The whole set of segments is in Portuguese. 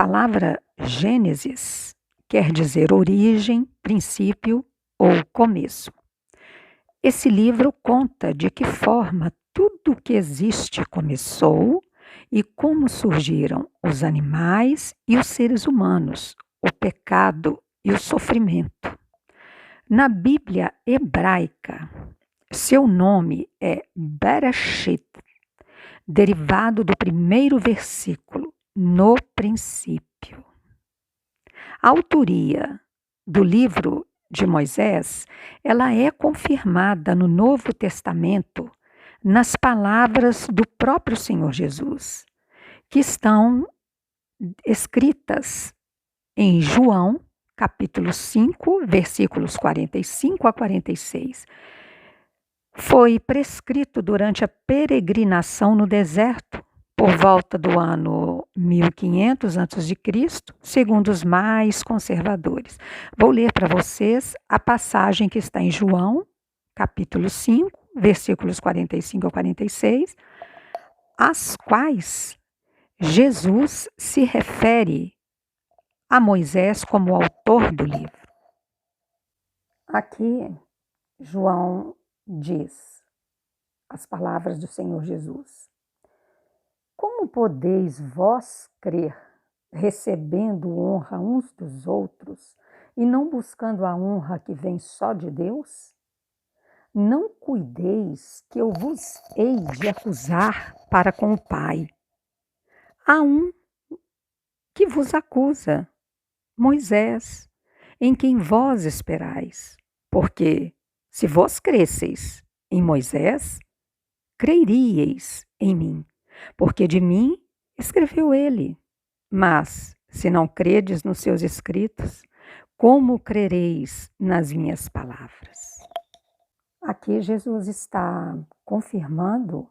palavra Gênesis quer dizer origem, princípio ou começo. Esse livro conta de que forma tudo o que existe começou e como surgiram os animais e os seres humanos, o pecado e o sofrimento. Na Bíblia hebraica, seu nome é Bereshit, derivado do primeiro versículo, no princípio. A autoria do livro de Moisés, ela é confirmada no Novo Testamento nas palavras do próprio Senhor Jesus, que estão escritas em João, capítulo 5, versículos 45 a 46. Foi prescrito durante a peregrinação no deserto, por volta do ano 1500 a.C., segundo os mais conservadores. Vou ler para vocês a passagem que está em João, capítulo 5, versículos 45 a 46, às quais Jesus se refere a Moisés como autor do livro. Aqui, João diz as palavras do Senhor Jesus. Como podeis vós crer, recebendo honra uns dos outros e não buscando a honra que vem só de Deus? Não cuideis que eu vos hei de acusar para com o Pai. Há um que vos acusa, Moisés, em quem vós esperais. Porque se vós cresseis em Moisés, creríeis em mim, porque de mim escreveu ele. Mas, se não credes nos seus escritos, como crereis nas minhas palavras? Aqui Jesus está confirmando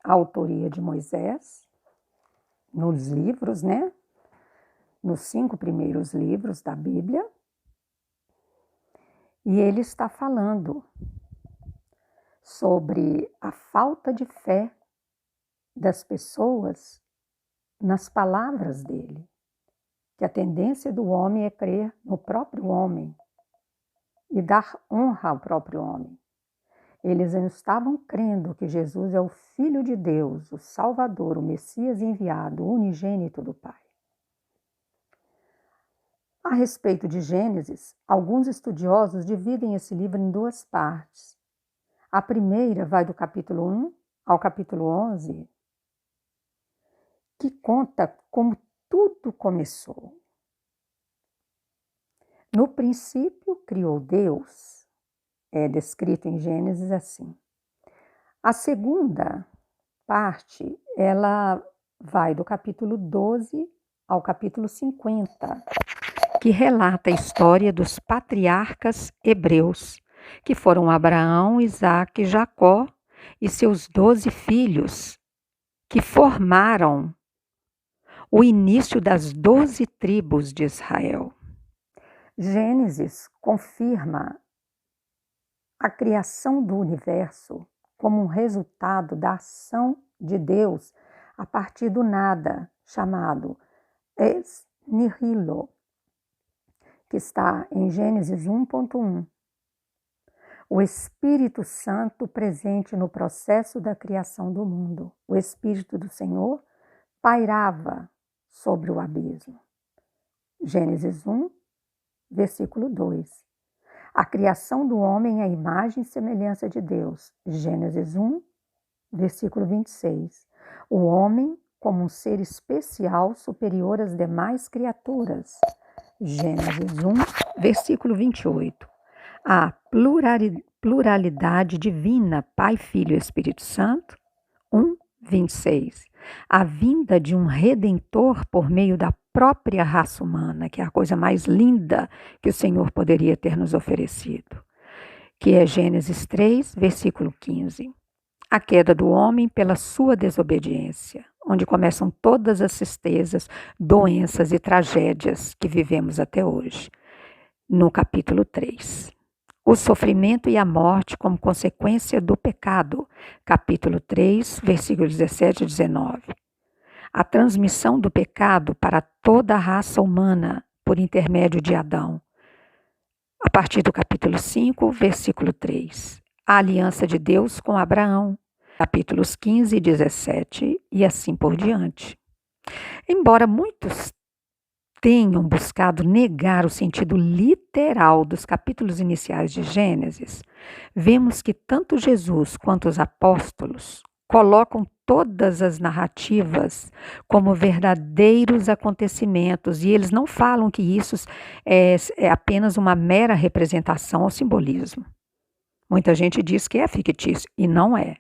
a autoria de Moisés nos livros, né? Nos 5 primeiros livros da Bíblia. E ele está falando sobre a falta de fé das pessoas nas palavras dele, que a tendência do homem é crer no próprio homem e dar honra ao próprio homem. Eles não estavam crendo que Jesus é o Filho de Deus, o Salvador, o Messias enviado, o unigênito do Pai. A respeito de Gênesis, alguns estudiosos dividem esse livro em 2 partes. A primeira vai do capítulo 1 ao capítulo 11, que conta como tudo começou. No princípio criou Deus, é descrito em Gênesis assim. A segunda parte, ela vai do capítulo 12 ao capítulo 50, que relata a história dos patriarcas hebreus, que foram Abraão, Isaque, Jacó e seus 12 filhos, que formaram o início das 12 tribos de Israel. Gênesis confirma a criação do universo como um resultado da ação de Deus a partir do nada, chamado ex nihilo, que está em Gênesis 1.1. O Espírito Santo presente no processo da criação do mundo. O Espírito do Senhor pairava sobre o abismo. Gênesis 1, versículo 2. A criação do homem é a imagem e semelhança de Deus. Gênesis 1, versículo 26. O homem como um ser especial superior às demais criaturas. Gênesis 1, versículo 28. A pluralidade divina, Pai, Filho e Espírito Santo. 1, 26. A vinda de um Redentor por meio da própria raça humana, que é a coisa mais linda que o Senhor poderia ter nos oferecido, que é Gênesis 3, versículo 15. A queda do homem pela sua desobediência, onde começam todas as tristezas, doenças e tragédias que vivemos até hoje, no capítulo 3. O sofrimento e a morte como consequência do pecado, capítulo 3, versículos 17 e 19. a transmissão do pecado para toda a raça humana por intermédio de Adão. A partir do capítulo 5, versículo 3. A aliança de Deus com Abraão, capítulos 15 e 17, e assim por diante. Embora muitos tenham buscado negar o sentido literal dos capítulos iniciais de Gênesis, vemos que tanto Jesus quanto os apóstolos colocam todas as narrativas como verdadeiros acontecimentos e eles não falam que isso é apenas uma mera representação ou simbolismo. Muita gente diz que é fictício e não é.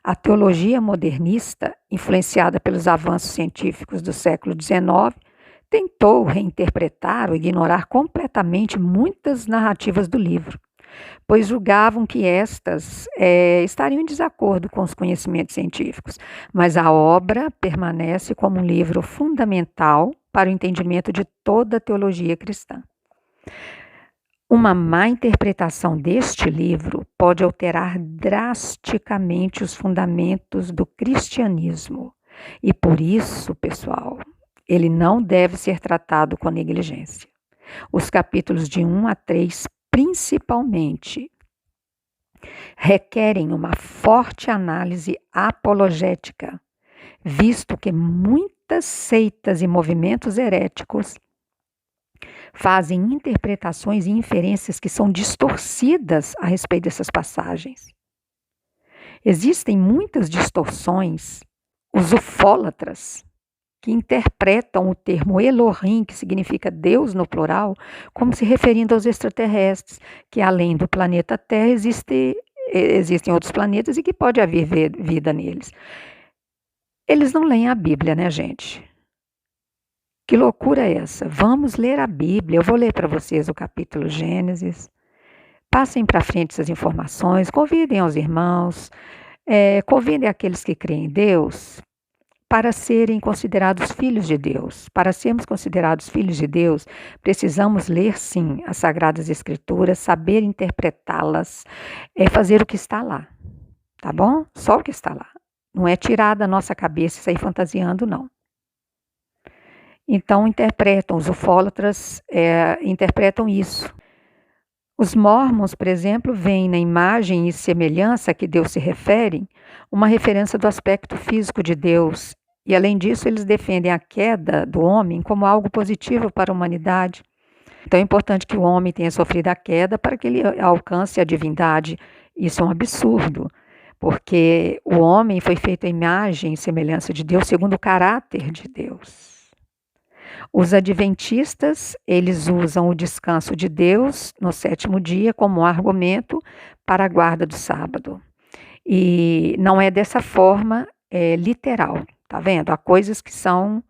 A teologia modernista, influenciada pelos avanços científicos do século XIX, tentou reinterpretar ou ignorar completamente muitas narrativas do livro, pois julgavam que estas estariam em desacordo com os conhecimentos científicos, mas a obra permanece como um livro fundamental para o entendimento de toda a teologia cristã. Uma má interpretação deste livro pode alterar drasticamente os fundamentos do cristianismo. E por isso, pessoal, ele não deve ser tratado com negligência. Os capítulos de 1 a 3, principalmente, requerem uma forte análise apologética, visto que muitas seitas e movimentos heréticos fazem interpretações e inferências que são distorcidas a respeito dessas passagens. Existem muitas distorções, os ufólatras, que interpretam o termo Elohim, que significa Deus no plural, como se referindo aos extraterrestres, que além do planeta Terra existem outros planetas e que pode haver vida neles. Eles não leem a Bíblia, né, gente? Que loucura é essa? Vamos ler a Bíblia. Eu vou ler para vocês o capítulo Gênesis. Passem para frente essas informações, convidem aos irmãos, convidem aqueles que creem em Deus para serem considerados filhos de Deus. Para sermos considerados filhos de Deus, precisamos ler, sim, as Sagradas Escrituras, saber interpretá-las, fazer o que está lá, tá bom? Só o que está lá. Não é tirar da nossa cabeça e sair fantasiando, não. Então, os ufólatras interpretam isso. Os mórmons, por exemplo, veem na imagem e semelhança a que Deus se refere uma referência do aspecto físico de Deus. E, além disso, eles defendem a queda do homem como algo positivo para a humanidade. Então, é importante que o homem tenha sofrido a queda para que ele alcance a divindade. Isso é um absurdo, porque o homem foi feito à imagem e semelhança de Deus, segundo o caráter de Deus. Os adventistas, eles usam o descanso de Deus no 7º dia como argumento para a guarda do sábado. E não é dessa forma literal, tá vendo? Há coisas que são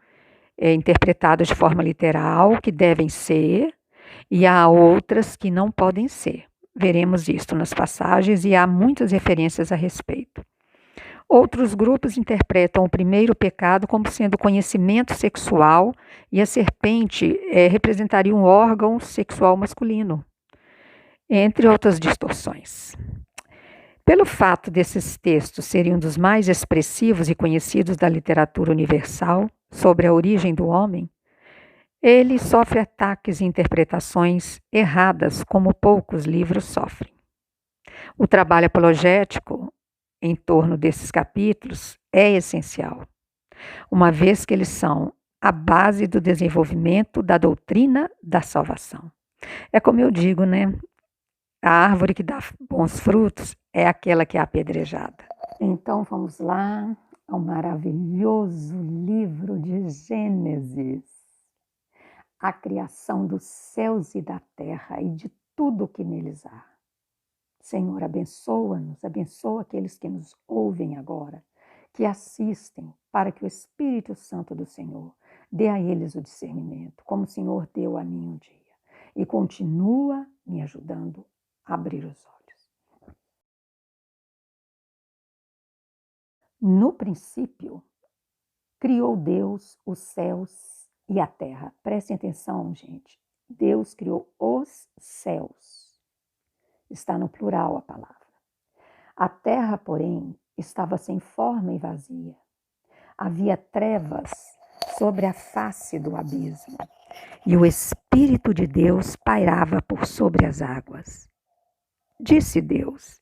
interpretadas de forma literal, que devem ser, e há outras que não podem ser. Veremos isto nas passagens e há muitas referências a respeito. Outros grupos interpretam o primeiro pecado como sendo conhecimento sexual e a serpente representaria um órgão sexual masculino, entre outras distorções. Pelo fato desses textos serem um dos mais expressivos e conhecidos da literatura universal sobre a origem do homem, ele sofre ataques e interpretações erradas, como poucos livros sofrem. O trabalho apologético em torno desses capítulos é essencial, uma vez que eles são a base do desenvolvimento da doutrina da salvação. É como eu digo, né? A árvore que dá bons frutos é aquela que é apedrejada. Então vamos lá ao maravilhoso livro de Gênesis. A criação dos céus e da terra e de tudo o que neles há. Senhor, abençoa-nos, abençoa aqueles que nos ouvem agora, que assistem, para que o Espírito Santo do Senhor dê a eles o discernimento, como o Senhor deu a mim um dia, e continua me ajudando a abrir os olhos. No princípio, criou Deus os céus e a terra. Prestem atenção, gente. Deus criou os céus. Está no plural a palavra. A terra, porém, estava sem forma e vazia. Havia trevas sobre a face do abismo, e o Espírito de Deus pairava por sobre as águas. Disse Deus: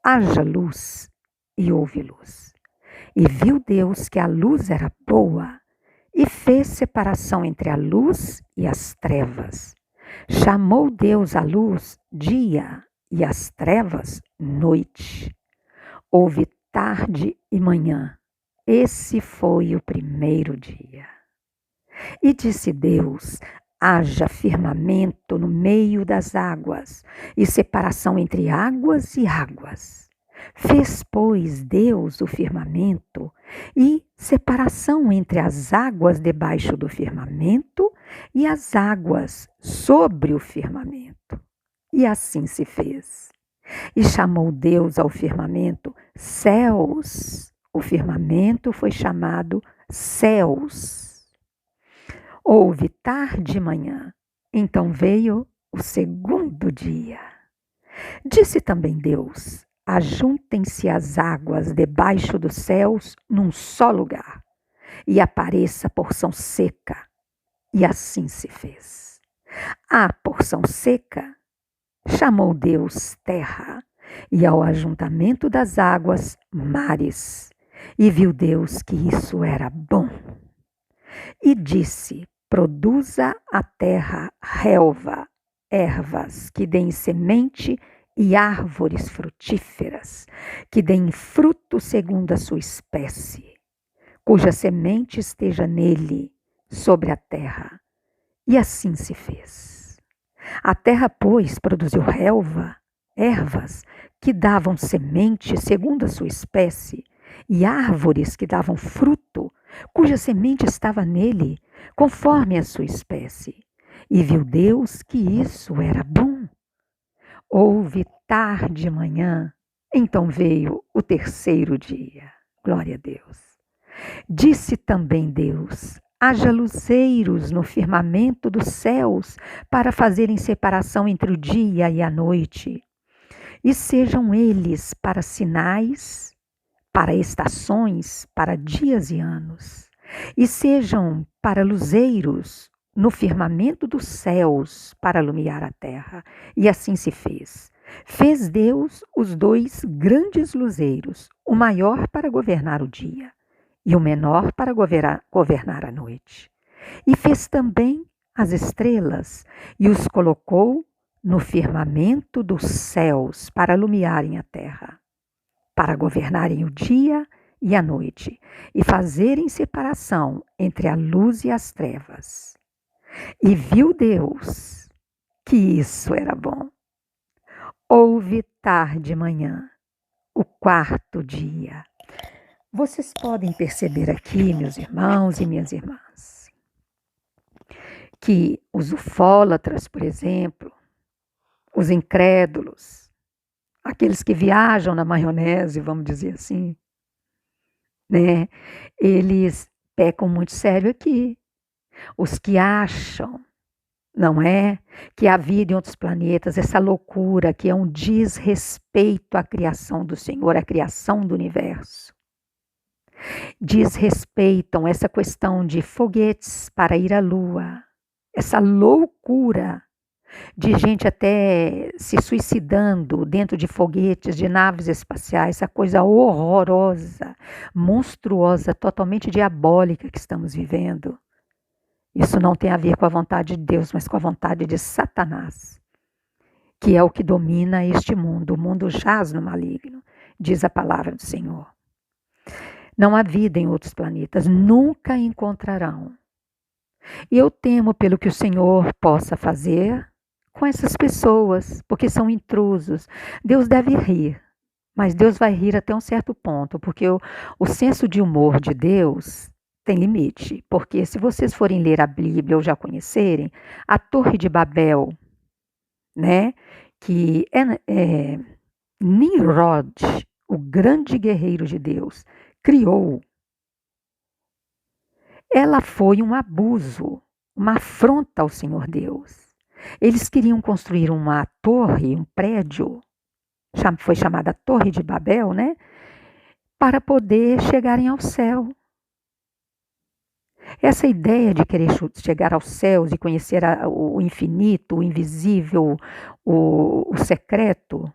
haja luz, e houve luz. E viu Deus que a luz era boa, e fez separação entre a luz e as trevas. Chamou Deus a luz dia, e as trevas noite. Houve tarde e manhã. Esse foi o primeiro dia. E disse Deus: haja firmamento no meio das águas, e separação entre águas e águas. Fez, pois, Deus o firmamento, e separação entre as águas debaixo do firmamento e as águas sobre o firmamento. E assim se fez. E chamou Deus ao firmamento céus. O firmamento foi chamado céus. Houve tarde e manhã, então veio o segundo dia. Disse também Deus: ajuntem-se as águas debaixo dos céus num só lugar, e apareça porção seca. E assim se fez. A porção seca chamou Deus terra, e ao ajuntamento das águas, mares. E viu Deus que isso era bom. E disse: produza a terra relva, ervas que deem semente e árvores frutíferas, que deem fruto segundo a sua espécie, cuja semente esteja nele, sobre a terra. E assim se fez. A terra, pois, produziu relva, ervas que davam semente segundo a sua espécie, e árvores que davam fruto, cuja semente estava nele, conforme a sua espécie. E viu Deus que isso era bom. Houve tarde e manhã, então veio o terceiro dia. Glória a Deus. Disse também Deus: haja luzeiros no firmamento dos céus para fazerem separação entre o dia e a noite, e sejam eles para sinais, para estações, para dias e anos, e sejam para luzeiros no firmamento dos céus para alumiar a terra. E assim se fez. Fez Deus os dois grandes luzeiros, o maior para governar o dia e o menor para governar a noite. E fez também as estrelas e os colocou no firmamento dos céus para alumiarem a terra, para governarem o dia e a noite, e fazerem separação entre a luz e as trevas. E viu Deus que isso era bom. Houve tarde e manhã, o quarto dia. Vocês podem perceber aqui, meus irmãos e minhas irmãs, que os ufólatras, por exemplo, os incrédulos, aqueles que viajam na maionese, vamos dizer assim, né? Eles pecam muito sério aqui. Os que acham, não é, que a vida em outros planetas, essa loucura que é um desrespeito à criação do Senhor, à criação do universo. Desrespeitam essa questão de foguetes para ir à Lua, essa loucura de gente até se suicidando dentro de foguetes, de naves espaciais, essa coisa horrorosa, monstruosa, totalmente diabólica que estamos vivendo. Isso não tem a ver com a vontade de Deus, mas com a vontade de Satanás, que é o que domina este mundo. O mundo jaz no maligno, diz a palavra do Senhor. Não há vida em outros planetas, nunca encontrarão. E eu temo pelo que o Senhor possa fazer com essas pessoas, porque são intrusos. Deus deve rir, mas Deus vai rir até um certo ponto, porque o senso de humor de Deus tem limite. Porque se vocês forem ler a Bíblia ou já conhecerem, a Torre de Babel, né, que é Nimrod, o grande guerreiro de Deus, criou. Ela foi um abuso, uma afronta ao Senhor Deus. Eles queriam construir uma torre, um prédio, foi chamada Torre de Babel, né? Para poder chegarem ao céu. Essa ideia de querer chegar aos céus e conhecer o infinito, o invisível, o secreto,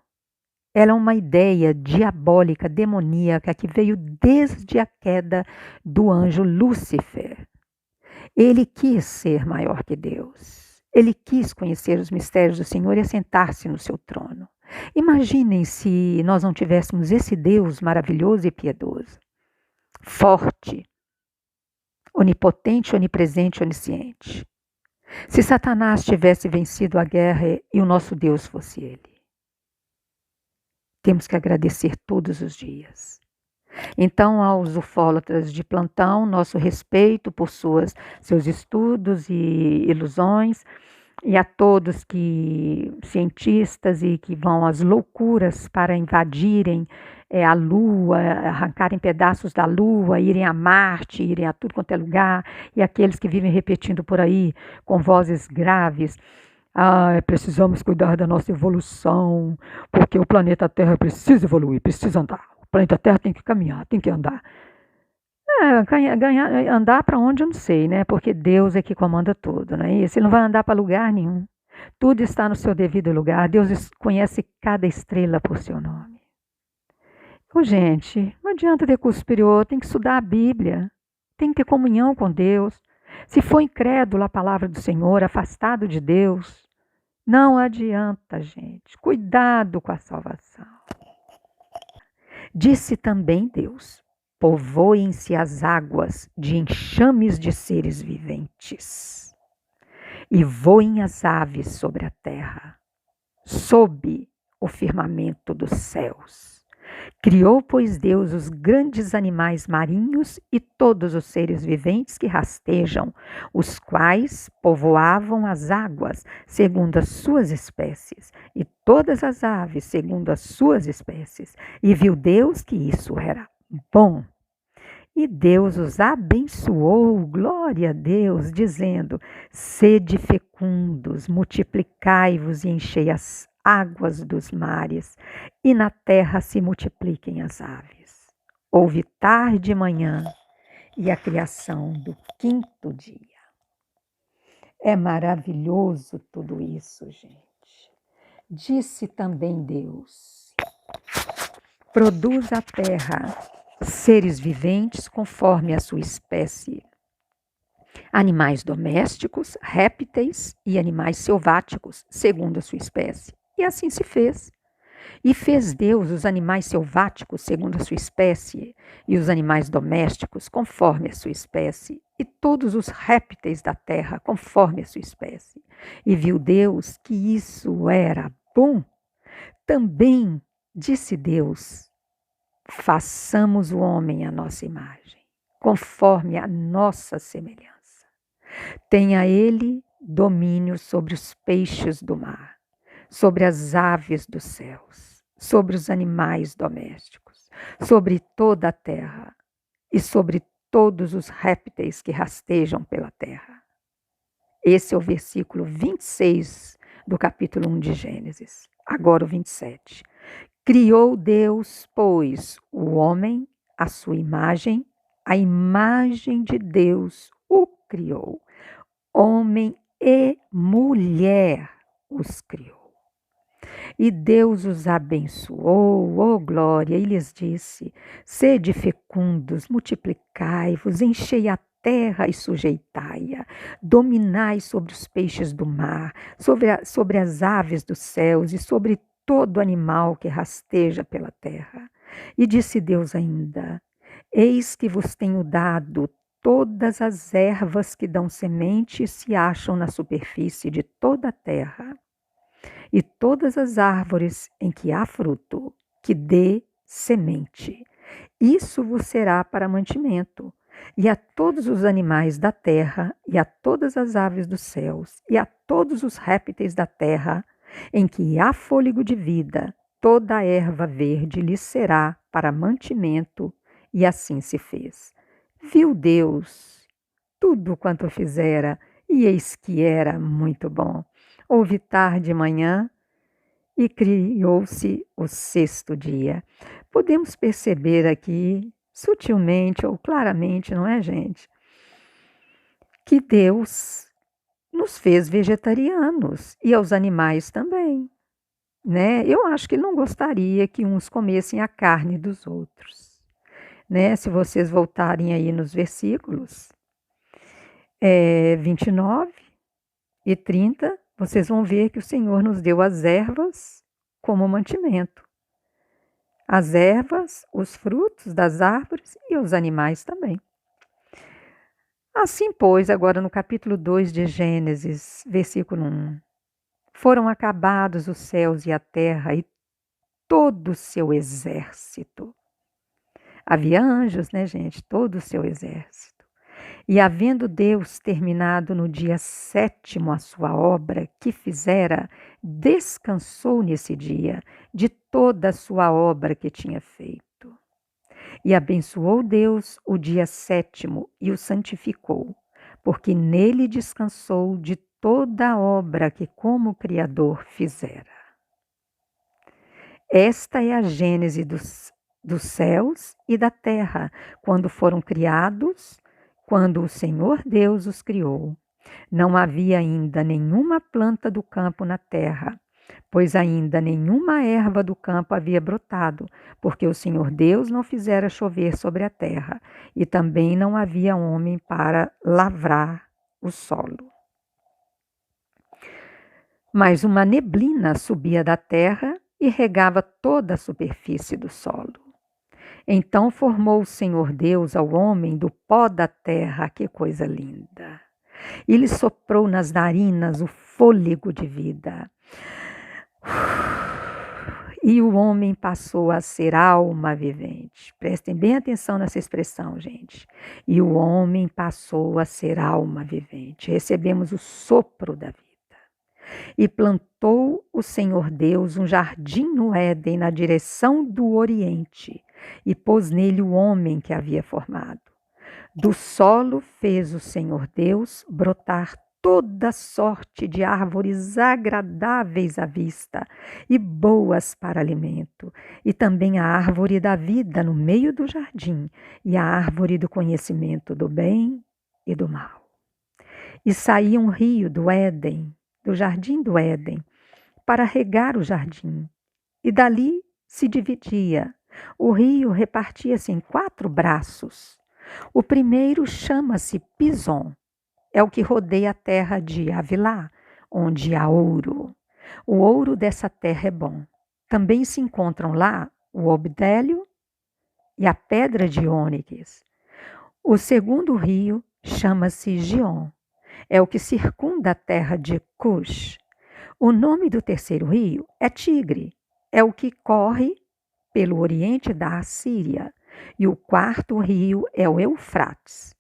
ela é uma ideia diabólica, demoníaca, que veio desde a queda do anjo Lúcifer. Ele quis ser maior que Deus. Ele quis conhecer os mistérios do Senhor e assentar-se no seu trono. Imaginem se nós não tivéssemos esse Deus maravilhoso e piedoso, forte, onipotente, onipresente, onisciente. Se Satanás tivesse vencido a guerra e o nosso Deus fosse ele. Temos que agradecer todos os dias. Então, aos ufólatras de plantão, nosso respeito por seus estudos e ilusões, e a todos cientistas e que vão às loucuras para invadirem a Lua, arrancarem pedaços da Lua, irem a Marte, irem a tudo quanto é lugar, e aqueles que vivem repetindo por aí com vozes graves: precisamos cuidar da nossa evolução, porque o planeta Terra precisa evoluir, precisa andar. O planeta Terra tem que caminhar, tem que andar. Andar para onde eu não sei, né? Porque Deus é que comanda tudo, não é isso? Ele não vai andar para lugar nenhum. Tudo está no seu devido lugar. Deus conhece cada estrela por seu nome. Então, gente, não adianta ter curso superior, tem que estudar a Bíblia, tem que ter comunhão com Deus. Se for incrédulo à palavra do Senhor, afastado de Deus, não adianta, gente. Cuidado com a salvação. Disse também Deus: povoem-se as águas de enxames de seres viventes, e voem as aves sobre a terra, sob o firmamento dos céus. Criou, pois, Deus os grandes animais marinhos e todos os seres viventes que rastejam, os quais povoavam as águas segundo as suas espécies, e todas as aves segundo as suas espécies. E viu Deus que isso era bom. E Deus os abençoou, glória a Deus, dizendo: sede fecundos, multiplicai-vos e enchei as águas dos mares, e na terra se multipliquem as aves. Houve tarde e manhã, e a criação do quinto dia. É maravilhoso tudo isso, gente. Disse também Deus: produz a terra seres viventes conforme a sua espécie, animais domésticos, répteis e animais selváticos, segundo a sua espécie. E assim se fez. E fez Deus os animais selváticos segundo a sua espécie, e os animais domésticos conforme a sua espécie, e todos os répteis da terra conforme a sua espécie. E viu Deus que isso era bom. Também disse Deus: façamos o homem à nossa imagem, conforme a nossa semelhança. Tenha ele domínio sobre os peixes do mar, sobre as aves dos céus, sobre os animais domésticos, sobre toda a terra e sobre todos os répteis que rastejam pela terra. Esse é o versículo 26 do capítulo 1 de Gênesis. Agora o 27. Criou Deus, pois, o homem à sua imagem, a imagem de Deus o criou. Homem e mulher os criou. E Deus os abençoou, ó glória, e lhes disse: sede fecundos, multiplicai-vos, enchei a terra e sujeitai-a, dominai sobre os peixes do mar, sobre as aves dos céus e sobre todo animal que rasteja pela terra. E disse Deus ainda: eis que vos tenho dado todas as ervas que dão semente e se acham na superfície de toda a terra, e todas as árvores em que há fruto, que dê semente. Isso vos será para mantimento, e a todos os animais da terra, e a todas as aves dos céus, e a todos os répteis da terra, em que há fôlego de vida, toda a erva verde lhes será para mantimento, e assim se fez. Viu Deus tudo quanto fizera, e eis que era muito bom. Houve tarde e manhã, e criou-se o sexto dia. Podemos perceber aqui, sutilmente ou claramente, não é, gente? que Deus nos fez vegetarianos e aos animais também, né? Eu acho que ele não gostaria que uns comessem a carne dos outros, né? Se vocês voltarem aí nos versículos 29 e 30, vocês vão ver que o Senhor nos deu as ervas como mantimento. As ervas, os frutos das árvores e os animais também. Assim, pois, agora no capítulo 2 de Gênesis, versículo 1, foram acabados os céus e a terra e todo o seu exército. Havia anjos, né, gente? Todo o seu exército. E havendo Deus terminado no dia 7º a sua obra que fizera, descansou nesse dia de toda a sua obra que tinha feito. E abençoou Deus o dia 7º e o santificou, porque nele descansou de toda a obra que como Criador fizera. Esta é a gênese dos céus e da terra, quando foram criados, quando o Senhor Deus os criou. Não havia ainda nenhuma planta do campo na terra, pois ainda nenhuma erva do campo havia brotado, porque o Senhor Deus não fizera chover sobre a terra, e também não havia homem para lavrar o solo. Mas uma neblina subia da terra e regava toda a superfície do solo. Então formou o Senhor Deus ao homem do pó da terra, que coisa linda! E lhe soprou nas narinas o fôlego de vida. E o homem passou a ser alma vivente. Prestem bem atenção nessa expressão, gente. E o homem passou a ser alma vivente. Recebemos o sopro da vida. E plantou o Senhor Deus um jardim no Éden, na direção do Oriente, e pôs nele o homem que havia formado. Do solo fez o Senhor Deus brotar toda sorte de árvores agradáveis à vista e boas para alimento, e também a árvore da vida no meio do jardim, e a árvore do conhecimento do bem e do mal. E saía um rio do Éden, do jardim do Éden, para regar o jardim, e dali se dividia. O rio repartia-se em 4 braços. O primeiro chama-se Pison, é o que rodeia a terra de Havilá, onde há ouro. O ouro dessa terra é bom. Também se encontram lá o obdélio e a pedra de ônix. O segundo rio chama-se Gion, é o que circunda a terra de Cush. O nome do terceiro rio é Tigre, é o que corre pelo oriente da Assíria. E o quarto rio é o Eufrates.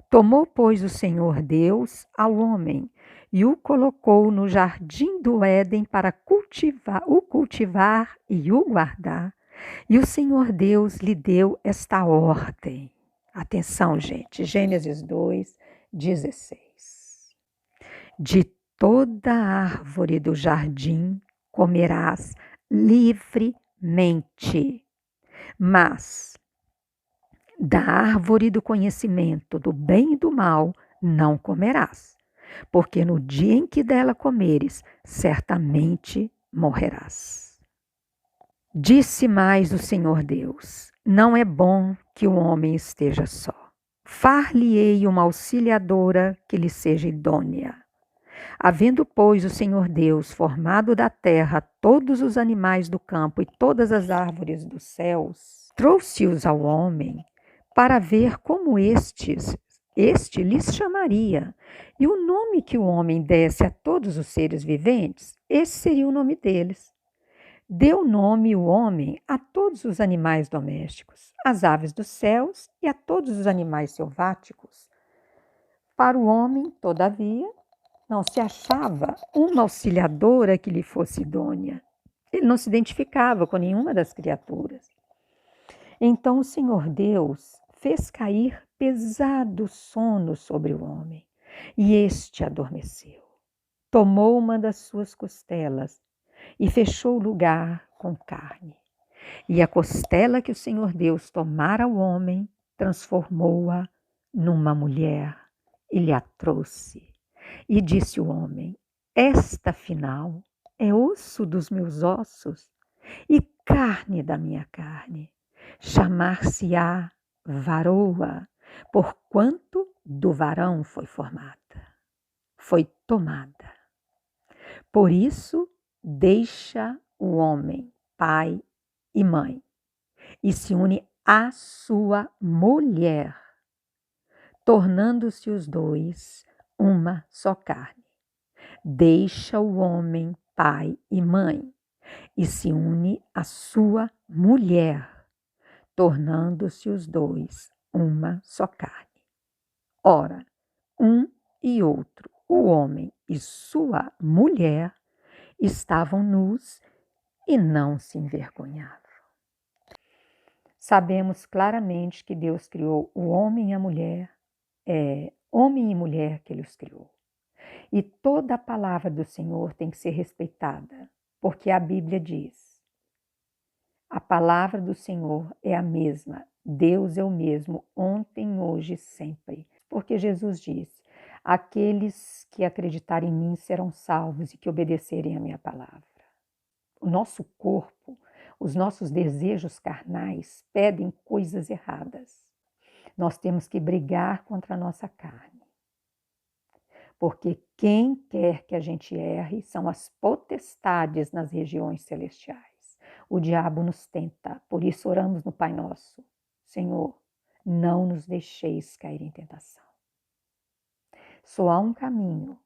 Tomou, pois, o Senhor Deus ao homem e o colocou no jardim do Éden para cultivar e o guardar. E o Senhor Deus lhe deu esta ordem. Atenção, gente, Gênesis 2, 16. De toda árvore do jardim comerás livremente, mas da árvore do conhecimento do bem e do mal não comerás, porque no dia em que dela comeres, certamente morrerás. Disse mais o Senhor Deus: não é bom que o homem esteja só. Far-lhe-ei uma auxiliadora que lhe seja idônea. Havendo, pois, o Senhor Deus formado da terra todos os animais do campo e todas as árvores dos céus, trouxe-os ao homem para ver como este lhes chamaria. E o nome que o homem desse a todos os seres viventes, esse seria o nome deles. Deu nome o homem a todos os animais domésticos, às aves dos céus e a todos os animais selváticos. Para o homem, todavia, não se achava uma auxiliadora que lhe fosse idônea. Ele não se identificava com nenhuma das criaturas. Então o Senhor Deus fez cair pesado sono sobre o homem, e este adormeceu. Tomou uma das suas costelas e fechou o lugar com carne. E a costela que o Senhor Deus tomara ao homem, transformou-a numa mulher e lhe a trouxe. E disse o homem: esta, afinal, é osso dos meus ossos e carne da minha carne. Chamar-se-á varoa, porquanto do varão foi formada, foi tomada. Por isso, deixa o homem pai e mãe e se une à sua mulher, tornando-se os dois uma só carne. Deixa o homem pai e mãe e se une à sua mulher, tornando-se os dois uma só carne. Ora, um e outro, o homem e sua mulher, estavam nus e não se envergonhavam. Sabemos claramente que Deus criou o homem e a mulher, homem e mulher que Ele os criou. E toda a palavra do Senhor tem que ser respeitada, porque a Bíblia diz: a palavra do Senhor é a mesma, Deus é o mesmo, ontem, hoje e sempre. Porque Jesus disse: aqueles que acreditarem em mim serão salvos e que obedecerem a minha palavra. O nosso corpo, os nossos desejos carnais pedem coisas erradas. Nós temos que brigar contra a nossa carne. Porque quem quer que a gente erre são as potestades nas regiões celestiais. O diabo nos tenta, por isso oramos no Pai Nosso: Senhor, não nos deixeis cair em tentação. Só há um caminho.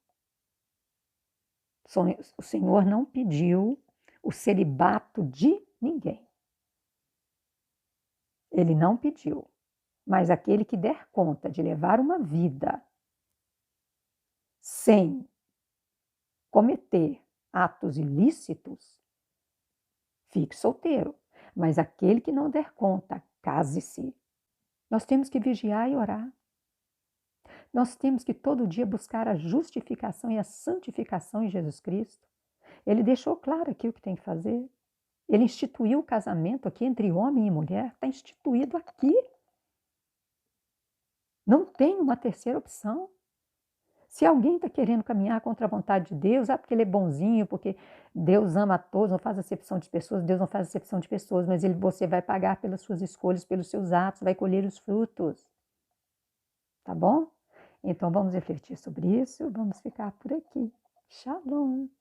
O Senhor não pediu o celibato de ninguém. Ele não pediu. Mas aquele que der conta de levar uma vida sem cometer atos ilícitos, fique solteiro. Mas aquele que não der conta, case-se. Nós temos que vigiar e orar. Nós temos que todo dia buscar a justificação e a santificação em Jesus Cristo. Ele deixou claro aqui o que tem que fazer. Ele instituiu o casamento aqui entre homem e mulher. Está instituído aqui. Não tem uma terceira opção. Se alguém está querendo caminhar contra a vontade de Deus, porque ele é bonzinho, porque Deus ama a todos, não faz acepção de pessoas, Deus não faz acepção de pessoas, mas você vai pagar pelas suas escolhas, pelos seus atos, vai colher os frutos. Tá bom? Então vamos refletir sobre isso, vamos ficar por aqui. Shalom!